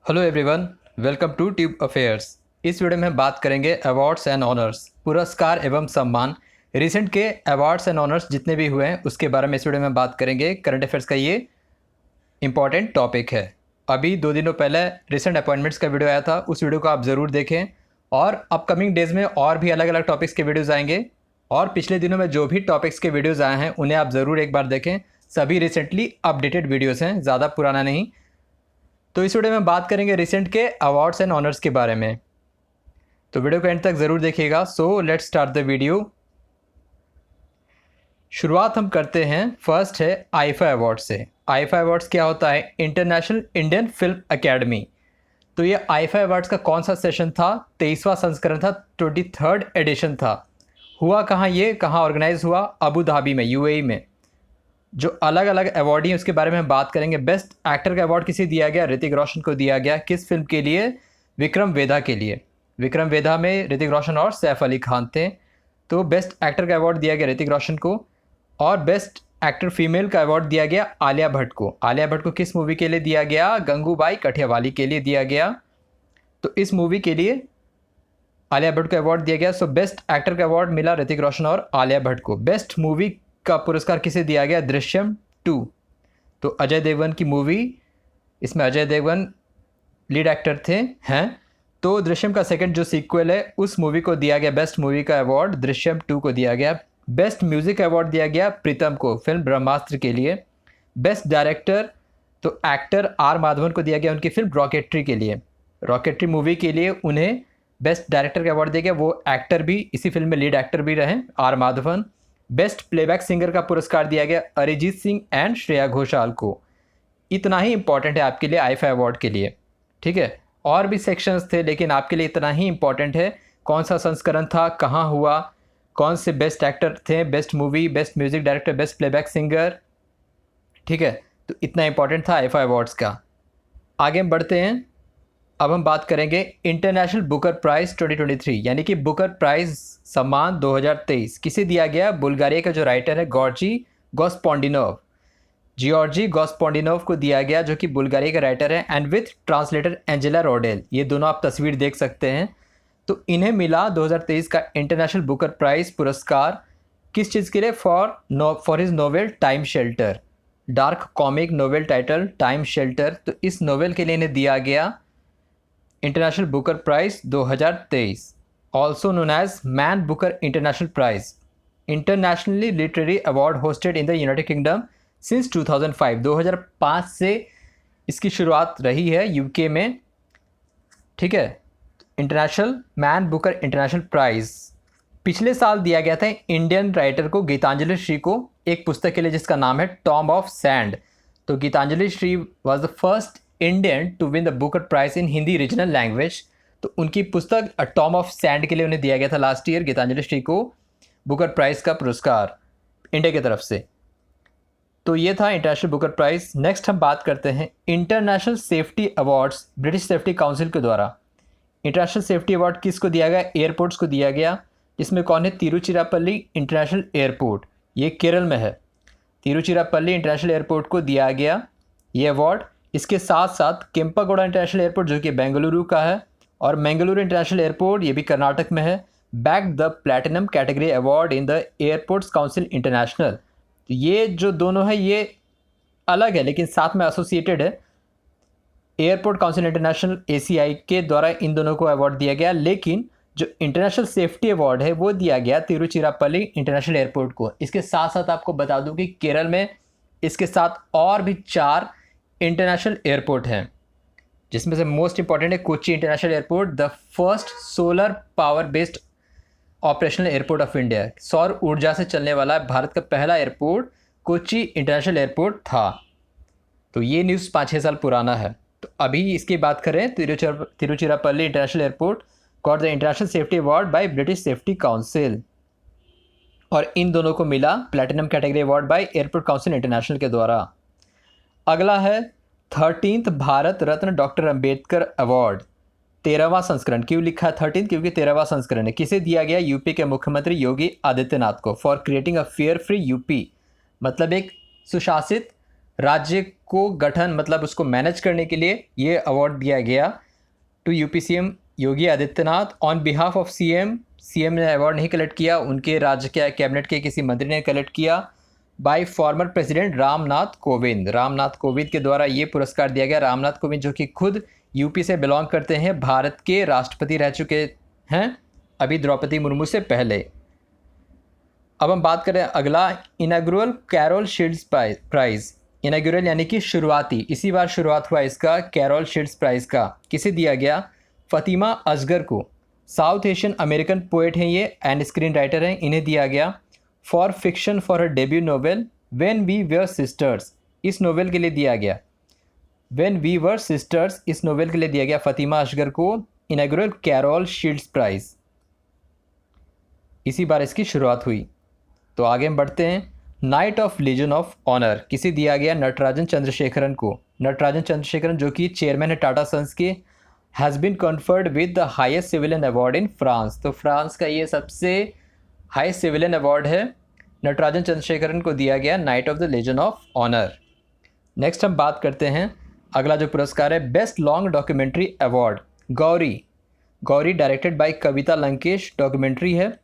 Hello everyone, welcome to Tube Affairs. इस video में हम बात करेंगे अवार्ड्स एंड ऑनर्स, पुरस्कार एवं सम्मान। रिसेंट के अवार्ड्स एंड ऑनर्स जितने भी हुए हैं उसके बारे में इस वीडियो में बात करेंगे। करंट अफेयर्स का ये इंपॉर्टेंट टॉपिक है। अभी 2 दिनों पहले रिसेंट अपॉइंटमेंट्स का वीडियो आया था, उस वीडियो को आप ज़रूर देखें। और अपकमिंग डेज़ में और भी अलग अलग टॉपिक्स के वीडियोज़ आएंगे, और पिछले दिनों में जो भी टॉपिक्स के वीडियोज़ आए हैं उन्हें आप ज़रूर एक बार देखें। सभी रिसेंटली अपडेटेड वीडियोज़ हैं, ज़्यादा पुराना नहीं। तो इस वीडियो में बात करेंगे रिसेंट के अवार्ड्स एंड ऑनर्स के बारे में, तो वीडियो को एंड तक ज़रूर देखिएगा। So let's start the video. शुरुआत हम करते हैं, फर्स्ट है आईफा अवार्ड से। आईफा अवार्ड्स क्या होता है? International Indian film academy. तो ये आईफा अवार्ड्स का कौन सा सेशन था? 23वां संस्करण था, 23rd एडिशन था। हुआ कहाँ? ये कहाँ ऑर्गेनाइज हुआ? अबू धाबी में, यूएई में। जो अलग अलग अवार्डी हैं उसके बारे में हम बात करेंगे। बेस्ट एक्टर का अवार्ड किसे दिया गया? ऋतिक रोशन को दिया गया। किस फिल्म के लिए? विक्रम वेधा के लिए। विक्रम वेधा में ऋतिक रोशन और सैफ अली खान थे। तो बेस्ट एक्टर का अवार्ड दिया गया ऋतिक रोशन को। और बेस्ट एक्टर फीमेल का अवार्ड दिया गया आलिया भट्ट को। आलिया भट्ट को किस मूवी के लिए दिया गया? गंगूबाई कठियावाली के लिए दिया गया। तो इस मूवी के लिए आलिया भट्ट को अवार्ड दिया गया। सो बेस्ट एक्टर का अवार्ड मिला ऋतिक रोशन और आलिया भट्ट को। बेस्ट मूवी का पुरस्कार किसे दिया गया? दृश्यम 2। तो अजय देवगन की मूवी, इसमें अजय देवगन लीड एक्टर हैं। तो दृश्यम का सेकंड जो सीक्वल है उस मूवी को दिया गया बेस्ट मूवी का अवार्ड, दृश्यम 2 को दिया गया। बेस्ट म्यूजिक अवार्ड दिया गया प्रीतम को फिल्म ब्रह्मास्त्र के लिए। बेस्ट डायरेक्टर तो एक्टर आर माधवन को दिया गया उनकी फिल्म रॉकेट्री के लिए। रॉकेट्री मूवी के लिए उन्हें बेस्ट डायरेक्टर का अवार्ड दिया गया। वो एक्टर भी इसी फिल्म में लीड एक्टर भी रहे, R Madhavan. Best playback singer का पुरस्कार दिया गया अरिजीत सिंह एंड श्रेया घोषाल को। इतना ही इंपॉर्टेंट है आपके लिए आईफा अवार्ड के लिए, ठीक है। और भी सेक्शंस थे लेकिन आपके लिए इतना ही इंपॉर्टेंट है कौन सा संस्करण था, कहाँ हुआ, कौन से बेस्ट एक्टर थे, best movie, best music director, best playback singer, ठीक है। तो इतना इंपॉर्टेंट था आईफा अवार्ड्स का। आगे हम बढ़ते हैं। अब हम बात करेंगे इंटरनेशनल बुकर प्राइज़ 2023, यानी कि बुकर प्राइज़ सम्मान 2023 किसे दिया गया? बुल्गारिया का जो राइटर है गॉर्जी गॉस्पोंडिनोव, जियोर्जी गॉस्पोंडिनोव को दिया गया, जो कि बुल्गारिया का राइटर है, and with translator Angela Rodel. ये दोनों आप तस्वीर देख सकते हैं। तो इन्हें मिला 2023 का इंटरनेशनल बुकर प्राइज़ पुरस्कार। किस चीज़ के लिए? For his novel Time Shelter, dark comic novel title Time Shelter. तो इस नोवेल के लिए इन्हें दिया गया International Booker Prize 2023, also known as Man Booker International Prize, internationally literary award hosted in the United Kingdom since 2005। 2005 से इसकी शुरुआत रही है यूके में, ठीक है। International Man Booker International Prize पिछले साल दिया गया था इंडियन राइटर को, गीतांजलि श्री को, एक पुस्तक के लिए जिसका नाम है टॉम ऑफ सैंड। तो Geetanjali Shree was the first Indian to win the Booker prize in Hindi regional language. तो उनकी पुस्तक अ टॉम ऑफ सैंड के लिए उन्हें दिया गया था लास्ट ईयर, गीतांजलि श्री को, बुकर प्राइज़ का पुरस्कार इंडिया की तरफ से। तो ये था इंटरनेशनल बुकर प्राइज़। नेक्स्ट हम बात करते हैं international safety awards British safety council के द्वारा। इंटरनेशनल सेफ्टी अवार्ड किसको दिया गया? एयरपोर्ट्स को दिया गया, जिसमें कौन है? तिरुचिरापल्ली इंटरनेशनल एयरपोर्ट, ये केरल में है। तिरुचिरापल्ली इंटरनेशनल एयरपोर्ट को दिया गया ये अवार्ड। इसके साथ साथ केम्पागौड़ा इंटरनेशनल एयरपोर्ट जो कि बेंगलुरु का है, और मंगलुरु इंटरनेशनल एयरपोर्ट ये भी कर्नाटक में है, back the platinum category award in the airports council international. तो ये जो दोनों है ये अलग है लेकिन साथ में एसोसिएटेड है। एयरपोर्ट काउंसिल इंटरनेशनल एसीआई के द्वारा इन दोनों को अवार्ड दिया गया, लेकिन जो इंटरनेशनल सेफ्टी अवार्ड है वो दिया गया तिरुचिरापल्ली इंटरनेशनल एयरपोर्ट को। इसके साथ साथ आपको बता दूं कि केरल में इसके साथ और भी 4 इंटरनेशनल एयरपोर्ट हैं, जिसमें से मोस्ट इंपॉर्टेंट है Kochi international airport, the first solar power based operational airport of India. सौर ऊर्जा से चलने वाला भारत का पहला एयरपोर्ट कोच्चि इंटरनेशनल एयरपोर्ट था। तो ये न्यूज़ 5-6 साल पुराना है। तो अभी इसकी बात करें, Tiruchirappalli international airport got the international safety award by British safety council, और इन दोनों को मिला platinum category award bye airport council international के द्वारा। अगला है 13th Bharat Ratna doctor Ambedkar award, 13वां संस्करण। क्यों लिखा है 13? क्योंकि 13वां संस्करण है। किसे दिया गया? यूपी के मुख्यमंत्री योगी आदित्यनाथ को, for creating a fair free UP, मतलब एक सुशासित राज्य को गठन मतलब उसको मैनेज करने के लिए ये अवार्ड दिया गया to UP CM Yogi Adityanath on behalf of CM ने अवार्ड नहीं कलेक्ट किया, उनके राज्य के कैबिनेट के किसी मंत्री ने कलेक्ट किया bye former president Ramnath Kovind के द्वारा ये पुरस्कार दिया गया। रामनाथ कोविंद जो कि खुद यूपी से बिलोंग करते हैं, भारत के राष्ट्रपति रह चुके हैं अभी द्रौपदी मुर्मू से पहले। अब हम बात करें अगला, इनाग्रुअल कैरोल शील्ड्स प्राइज़। इनाग्रुअल यानी कि शुरुआती, इसी बार शुरुआत हुआ इसका कैरोल शील्ड्स प्राइज़ का। किसे दिया गया? फ़तिमा असगर को। साउथ एशियन अमेरिकन पोएट हैं ये एंड स्क्रीन राइटर हैं, इन्हें दिया गया for fiction for her debut novel When We Were Sisters. इस नोवेल के लिए दिया गया, व्हेन वी वर सिस्टर्स, इस नोवेल के लिए दिया गया फ़तिमा असगर को इनाग्रुअल कैरोल शील्ड्स प्राइज़। इसी बार इसकी शुरुआत हुई। तो आगे हम बढ़ते हैं। Knight of Legion of Honour किसे दिया गया? नटराजन चंद्रशेखरन को। नटराजन चंद्रशेखरन जो कि चेयरमैन है टाटा सन्स के, has been conferred with the highest civilian award in France. तो फ्रांस का ये सबसे हाईएस्ट सिविलियन अवार्ड है, नटराजन चंद्रशेखरन को दिया गया knight of the legion of honour. Next हम बात करते हैं, अगला जो पुरस्कार है best long documentary award, Gauri directed by Kavita Lankesh documentary है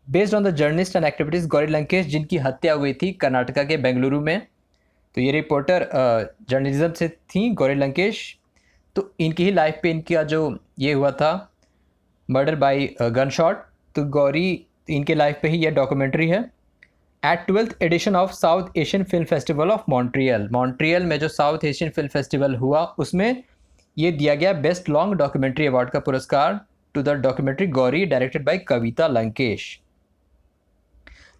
based on the journalist and activities Gauri Lankesh, जिनकी हत्या हुई थी कर्नाटका के बेंगलुरु में। तो ये रिपोर्टर जर्नलिज्म से थी गौरी लंकेश, तो इनकी ही लाइफ पे इनका जो ये हुआ था मर्डर बाय गन शॉट, तो गौरी इनके लाइफ पे ही ये डॉक्यूमेंट्री है। At 12th edition of South Asian film festival of Montreal में जो साउथ एशियन फिल्म फेस्टिवल हुआ उसमें ये दिया गया बेस्ट लॉन्ग डॉक्यूमेंट्री अवार्ड का पुरस्कार to the documentary Gauri directed by Kavita Lankesh.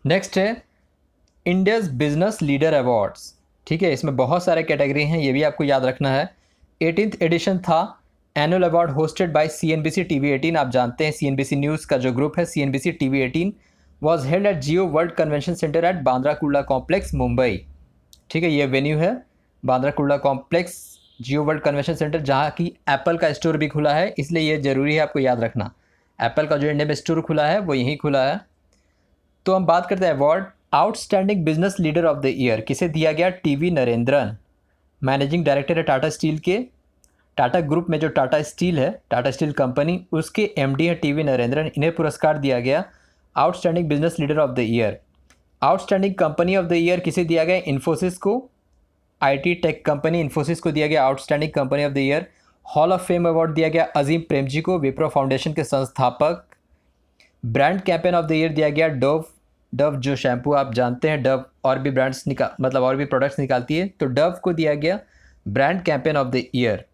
Next है इंडियाज़ बिजनेस लीडर अवार्ड्स। ठीक है, इसमें बहुत सारे कैटेगरी हैं, ये भी आपको याद रखना है। 18th एडिशन था, annual award hosted by CNBC TV18। आप जानते हैं CNBC न्यूज़ का जो ग्रुप है CNBC TV18 was held at Jio world convention centre at Bandra Kurla complex Mumbai. ठीक है, ये वेन्यू है बांद्रा कुर्ला कॉम्प्लेक्स जियो वर्ल्ड कन्वेंशन सेंटर, जहाँ की एप्पल का स्टोर भी खुला है, इसलिए ये ज़रूरी है आपको याद रखना। एप्पल का जो इंडिया में स्टोर खुला है वो यहीं खुला है। तो हम बात करते हैं award outstanding business leader of the year किसे दिया गया? TV नरेंद्रन, मैनेजिंग डायरेक्टर है टाटा स्टील के। टाटा ग्रुप में जो टाटा स्टील है, टाटा स्टील कंपनी, उसके MD है TV नरेंद्रन, इन्हें पुरस्कार दिया गया outstanding business leader of the year. Outstanding company of the year किसे दिया गया? इन्फोसिस को। IT टेक कंपनी इन्फोसिस को दिया गया outstanding company of the year. Hall of fame award दिया गया अजीम प्रेमजी को, विप्रो फाउंडेशन के संस्थापक। Brand campaign of the year दिया गया डव जो शैम्पू आप जानते हैं, डव और भी ब्रांड्स और भी प्रोडक्ट्स निकालती है, तो डव को दिया गया brand campaign of the year.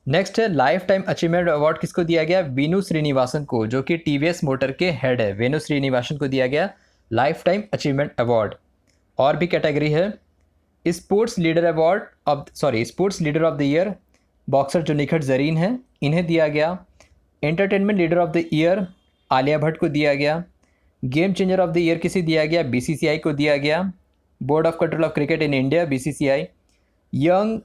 Next है लाइफ टाइम अचीवमेंट अवार्ड किसको दिया गया? वेनु श्रीनिवासन को, जो कि TVS मोटर के हेड है। वेनु श्रीनिवासन को दिया गया लाइफ टाइम अचीवमेंट अवार्ड। और भी कैटेगरी है sports leader of the year, boxer जो निखत जरीन है, इन्हें दिया गया। Entertainment leader of the year Alia Bhatt को दिया गया। Game changer of the year किसे दिया गया? BCCI को दिया गया, board of control of cricket in India BCCI। Young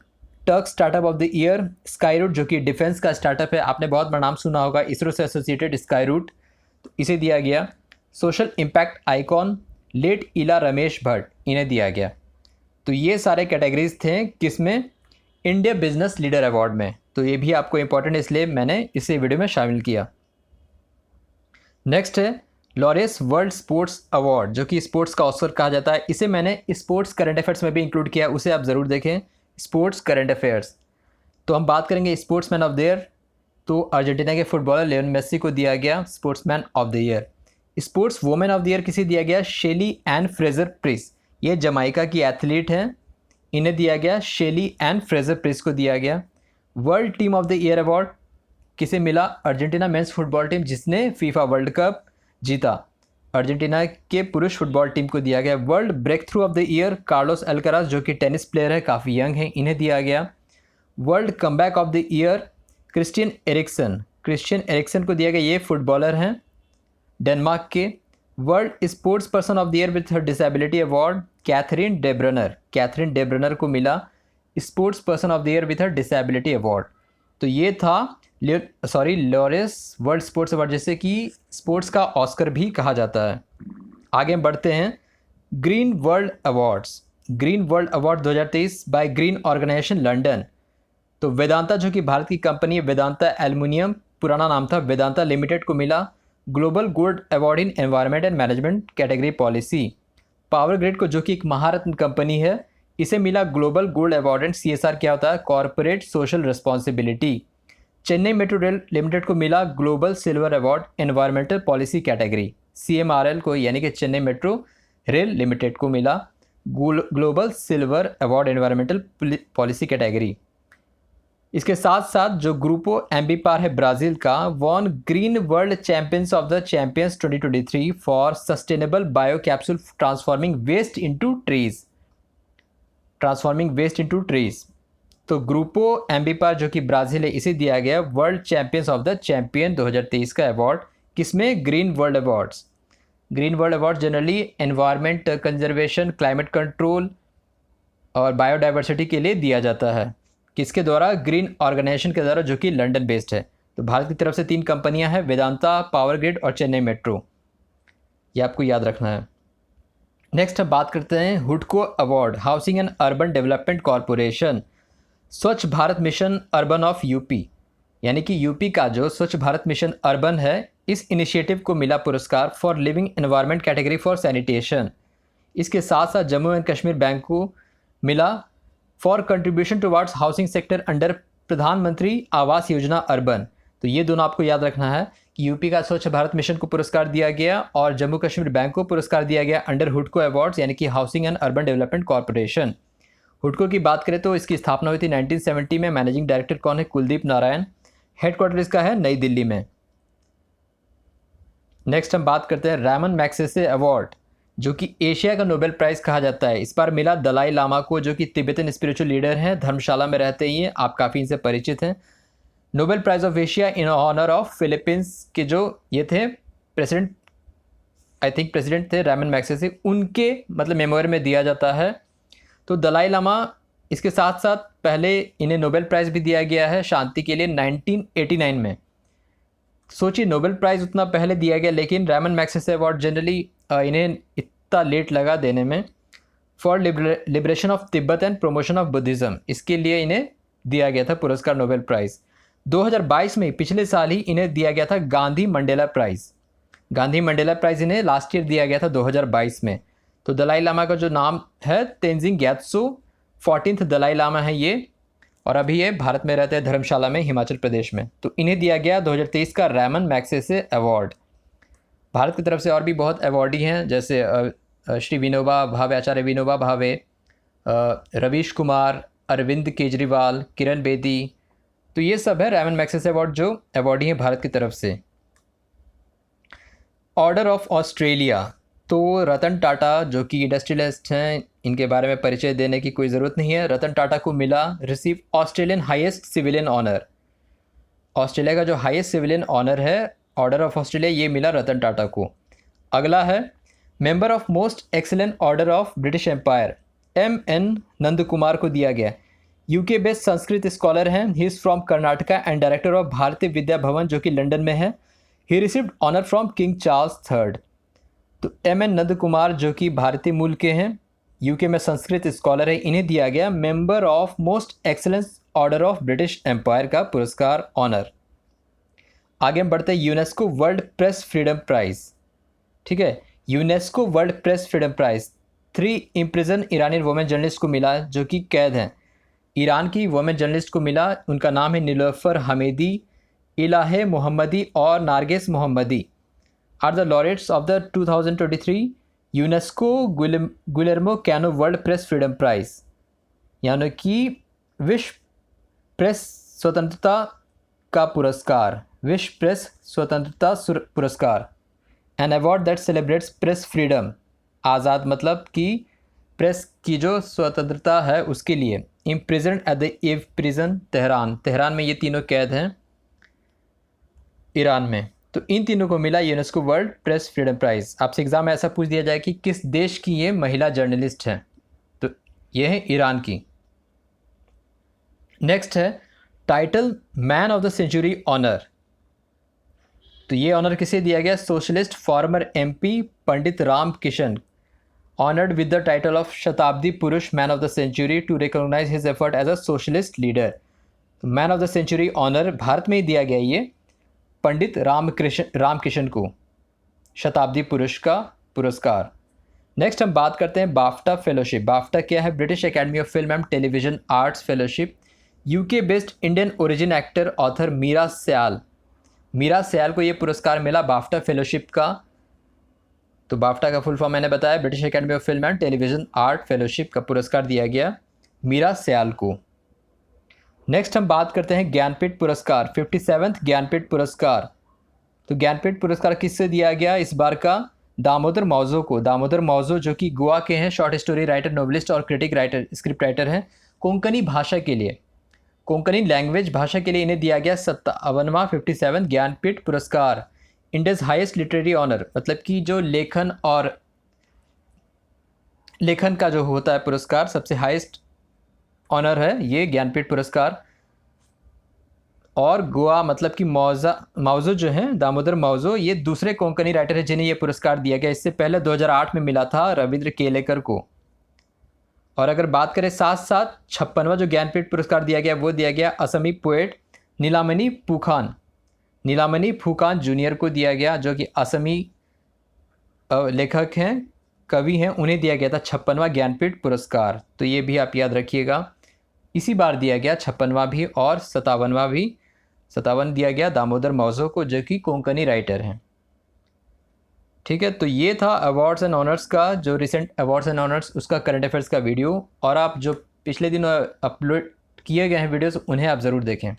turk startup of the year Skyroot, जो कि डिफेंस का स्टार्टअप है, आपने बहुत बड़ा नाम सुना होगा, इसरो से एसोसिएटेड स्काईरूट, तो इसे दिया गया। सोशल इम्पैक्ट आइकॉन लेट इला रमेश भट्ट, इन्हें दिया गया। तो ये सारे कैटेगरीज थे किसमें? इंडिया बिजनेस लीडर अवार्ड में। तो ये भी आपको इंपॉर्टेंट इसलिए मैंने इसे वीडियो में शामिल किया। नेक्स्ट है लॉरेस वर्ल्ड स्पोर्ट्स अवार्ड, जो कि स्पोर्ट्स का ऑस्कर कहा जाता है। इसे मैंने स्पोर्ट्स करंट अफेयर्स में भी इंक्लूड किया, उसे आप ज़रूर देखें, स्पोर्ट्स करंट अफेयर्स। तो हम बात करेंगे स्पोर्ट्समैन ऑफ द ईयर, तो अर्जेंटीना के फुटबॉलर लियोनेल मेसी को दिया गया sportsman of the year. Sports women of the year किसे दिया गया? शेली एंड फ्रेजर प्रिस, ये जमाइका की एथलीट हैं, इन्हें दिया गया। शेली एंड फ्रेजर प्रिस को दिया गया। World team of the year award किसे मिला? अर्जेंटीना मेंस फुटबॉल टीम, जिसने फीफा वर्ल्ड कप जीता, अर्जेंटीना के पुरुष फुटबॉल टीम को दिया गया। World breakthrough of the year Carlos Alcaraz, जो कि टेनिस प्लेयर है, काफ़ी यंग है, इन्हें दिया गया। World comeback of the year Christian Eriksen को दिया गया, ये फुटबॉलर हैं डेनमार्क के। World sports person of the year with her award Catherine Debrunner को मिला sports person of the year with her disability award. तो ये था लॉरेस वर्ल्ड स्पोर्ट्स अवार्ड, जैसे कि स्पोर्ट्स का ऑस्कर भी कहा जाता है। आगे बढ़ते हैं green world awards. Green world award 2023 by green organisation London. तो वेदांता जो कि भारत की कंपनी है, वेदांता एल्युमिनियम पुराना नाम था, वेदांता लिमिटेड को मिला global gold award in environment and management category policy. Power grid को जो कि एक महारत्न कंपनी है, इसे मिला global gold award and CSR क्या होता है, corporate social responsibility. Chennai metro rail limited को मिला global silver award environmental policy category. CMRL को यानी कि चेन्नई मेट्रो रेल लिमिटेड को मिला global silver award environmental policy category. इसके साथ साथ जो ग्रुपो एम्बिपार है ब्राज़ील का, won green world champions of the champions 2023 for sustainable bio capsule transforming waste into trees. तो ग्रुपो एम्बिपार जो कि ब्राज़ील है, इसे दिया गया world champions of the champion 2023 का अवार्ड। किसमें? Green world awards. Green world award generally environment conservation, climate control और बायोडाइवर्सिटी के लिए दिया जाता है। किसके द्वारा? ग्रीन ऑर्गेनाइजेशन के द्वारा, जो कि लंदन बेस्ड है। तो भारत की तरफ से 3 कंपनियां हैं, वेदांता, पावर ग्रिड और चेन्नई मेट्रो। ये आपको याद रखना है। नेक्स्ट हम बात करते हैं हुडको award, housing and urban development corporation. Swachh Bharat mission urban of UP, यानी कि यूपी का जो स्वच्छ भारत मिशन अर्बन है, इस इनिशिएटिव को मिला पुरस्कार for living environment category for sanitation. इसके साथ साथ जम्मू एंड कश्मीर बैंक को मिला for contribution towards housing sector under प्रधानमंत्री आवास योजना अर्बन। तो ये दोनों आपको याद रखना है कि यूपी का स्वच्छ भारत मिशन को पुरस्कार दिया गया और जम्मू कश्मीर बैंक को पुरस्कार दिया गया अंडर हुडको अवार्ड्स, यानी कि housing and urban development corporation. हुडको की बात करें तो इसकी स्थापना हुई थी 1970 में। मैनेजिंग डायरेक्टर कौन है? कुलदीप नारायण। हेडक्वार्टर इसका है नई दिल्ली में। नेक्स्ट हम बात करते हैं रैमन मैग्सेसे अवार्ड, जो कि एशिया का नोबेल प्राइज़ कहा जाता है। इस बार मिला दलाई लामा को, जो कि तिब्बतन स्पिरिचुअल लीडर हैं, धर्मशाला में रहते ही हैं, आप काफ़ी इनसे परिचित हैं। Nobel Prize of Asia in honour of Philippines के जो ये थे प्रेसिडेंट, आई थिंक प्रेसिडेंट थे रैमन मैग्सेसे, उनके मतलब मेमोरी में दिया जाता है। तो दलाई लामा, इसके साथ साथ पहले इन्हें नोबेल प्राइज़ भी दिया गया है शांति के लिए 1989 में। सोचिए नोबेल प्राइज़ उतना पहले दिया गया, लेकिन रैमन मैग्सेसे अवार्ड जनरली इन्हें इतना लेट लगा देने में। For liberation of Tibet and promotion of Buddhism, इसके लिए इन्हें दिया गया था पुरस्कार नोबेल प्राइज़। 2022 में, पिछले साल ही इन्हें दिया गया था Gandhi Mandela prize. Gandhi Mandela prize इन्हें लास्ट ईयर दिया गया था 2022 में। तो दलाई लामा का जो नाम है तेंजिंग ग्यात्सो, 14th दलाई लामा है ये, और अभी ये भारत में रहते हैं, धर्मशाला में, हिमाचल प्रदेश में। तो इन्हें दिया गया 2023 का रैमन मैग्सेसे अवार्ड। भारत की तरफ से और भी बहुत अवार्डी हैं, जैसे श्री विनोबा भावे, आचार्य विनोबा भावे, रवीश कुमार, अरविंद केजरीवाल, किरण बेदी। तो ये सब है रैमन मैग्सेसे अवार्ड जो अवार्डी हैं भारत की तरफ से। ऑर्डर ऑफ ऑस्ट्रेलिया, तो रतन टाटा जो कि इंडस्ट्रियलिस्ट हैं, इनके बारे में परिचय देने की कोई ज़रूरत नहीं है। रतन टाटा को मिला receive Australian highest civilian honour. Australia का जो हाईएस्ट सिविलियन ऑनर है, ऑर्डर ऑफ ऑस्ट्रेलिया, ये मिला रतन टाटा को। अगला है member of most excellent order of British Empire, MN Nand Kumar को दिया गया। यूके बेस्ड संस्कृत स्कॉलर हैं, he is from Karnataka and director of Bharatiya Vidya Bhavan जो कि लंदन में है। He received honour from King Charles III। तो MN नंद कुमार जो कि भारतीय मूल के हैं, यूके में संस्कृत स्कॉलर है, इन्हें दिया गया member of most excellence order of British empire का पुरस्कार, ऑनर। आगे हम बढ़ते हैं UNESCO world press freedom prize. ठीक है, UNESCO world press freedom prize 3 imprison ईरानी वुमेन जर्नलिस्ट को मिला, जो कि कैद हैं। ईरान की वुमेन जर्नलिस्ट को मिला, उनका नाम है नीलोफर हमीदी, इलाहे मोहम्मदी और Narges Mohammadi. Are the laureates of the 2023 UNESCO Guillermo Cano world press freedom prize, यानी कि विश्व प्रेस स्वतंत्रता का पुरस्कार, विश्व प्रेस स्वतंत्रता पुरस्कार। An award that celebrates press freedom, आज़ाद मतलब कि प्रेस की जो स्वतंत्रता है उसके लिए। Imprison at the Evin prison Tehran, Tehran में ये तीनों कैद हैं ईरान में। तो इन तीनों को मिला UNESCO world press freedom prize. आपसे एग्ज़ाम में ऐसा पूछ दिया जाए कि किस देश की ये महिला जर्नलिस्ट हैं, तो ये है ईरान की। नेक्स्ट है title man of the century honour. तो ये ऑनर किसे दिया गया? Socialist former MP Pandit Ram Kishan. Honoured with the title of Shatabdi Purush man of the century to recognise his effort as a socialist leader. Man of the century honour Bharat में ही दिया गया ये पंडित रामकिशन को, शताब्दी पुरुष का पुरस्कार। नेक्स्ट हम बात करते हैं बाफ्टा फेलोशिप। बाफ्टा क्या है? British Academy of Film and Television Arts fellowship. UK based Indian origin actor author Meera Syal को ये पुरस्कार मिला बाफ्टा फेलोशिप का। तो बाफ्टा का फुल फॉर्म मैंने बताया, British Academy of Film and television art fellowship का पुरस्कार दिया गया मीरा सयाल को। नेक्स्ट हम बात करते हैं ज्ञानपीठ पुरस्कार, 57वां ज्ञानपीठ पुरस्कार। तो ज्ञानपीठ पुरस्कार किससे दिया गया इस बार का? दामोदर मौजो को। दामोदर मौजो जो कि गोवा के हैं, शॉर्ट स्टोरी राइटर, नोवेलिस्ट और क्रिटिक राइटर, स्क्रिप्ट राइटर हैं। कोंकणी भाषा के लिए, कोंकणी लैंग्वेज भाषा के लिए इन्हें दिया गया 57वां 57वां ज्ञानपीठ पुरस्कार। इंडियाज हाईएस्ट लिटरेरी ऑनर, मतलब कि जो लेखन का जो होता है पुरस्कार, सबसे हाईएस्ट ऑनर है ये ज्ञानपीठ पुरस्कार। और गोवा मतलब कि मौजो जो हैं, दामोदर मौजो, ये दूसरे कोंकणी राइटर हैं जिन्हें ये पुरस्कार दिया गया। इससे पहले 2008 में मिला था रविंद्र केलेकर को। और अगर बात करें साथ साथ 56वां जो ज्ञानपीठ पुरस्कार दिया गया वो दिया गया असमी पोएट नीलामणि फूकान जूनियर को दिया गया, जो कि असमी लेखक हैं, कवि हैं, उन्हें दिया गया था 56वां ज्ञानपीठ पुरस्कार। तो ये भी आप याद रखिएगा, इसी बार दिया गया 56वां भी और 57वां भी। 57 दिया गया दामोदर मौजो को, जो कि कोंकणी राइटर हैं। ठीक है, तो ये था अवार्ड्स एंड ऑनर्स का, जो रिसेंट अवार्ड्स एंड ऑनर्स उसका करंट अफेयर्स का वीडियो। और आप जो पिछले दिनों अपलोड किए गए हैं वीडियोस, उन्हें आप ज़रूर देखें।